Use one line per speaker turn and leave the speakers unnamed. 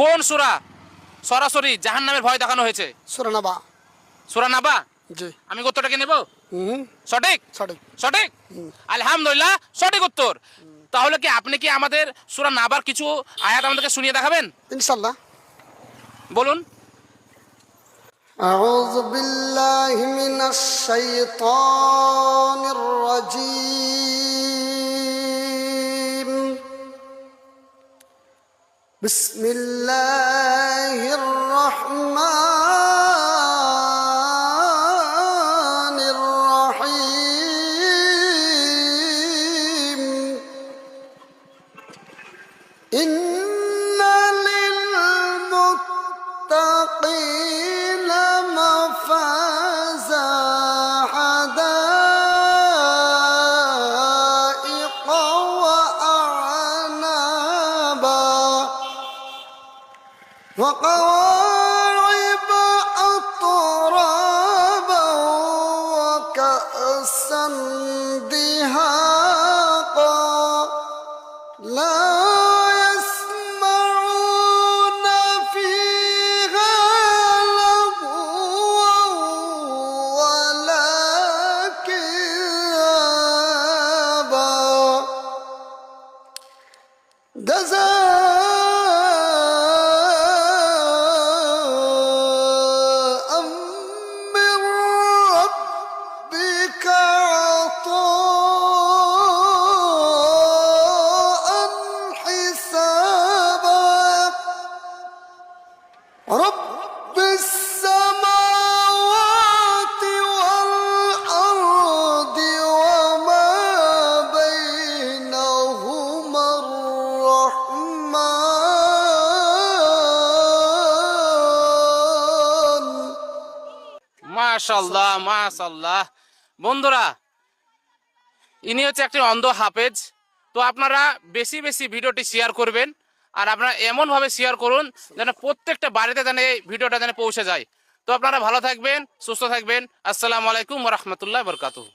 কোন সূরা সরাসরি জাহান্নামের ভয় দেখানো হয়েছে?
সূরা নাবা।
সূরা নাবা।
জি।
আমি উত্তরটাকে নেব?
হুম।
সঠিক?
সঠিক।
সঠিক, আলহামদুলিল্লাহ, সঠিক উত্তর। তাহলে কি আপনি কি আমাদের সূরা নাবার কিছু আয়াত আমাদেরকে শুনিয়ে দেখাবেন?
ইনশাআল্লাহ।
বলুন।
أعوذ بالله من الشيطان الرجيم. بسم الله الرحمن الرحيم. إن للمتقين مفازا حدائق وأعنابا وكواعب أترابا وكأسا دهاقا لا يسمعون فيها لغوا ولا كذابا جزاء من ربك عطاء حسابا رب السماوات والأرض وما بينهما الرحمن.
মাশাআল্লাহ, মাশাআল্লাহ। বন্ধুরা, ইনি হচ্ছে একটি অন্ধ হাফেজ। তো আপনারা বেশি বেশি ভিডিওটি শেয়ার করবেন, আর আপনারা এমনভাবে শেয়ার করুন যেন প্রত্যেকটা বাড়িতে যেন এই ভিডিওটা যেন পৌঁছে যায়। তো আপনারা ভালো থাকবেন, সুস্থ থাকবেন। আসসালামু আলাইকুম ওয়া রাহমাতুল্লাহি ওয়া বারাকাতুহু।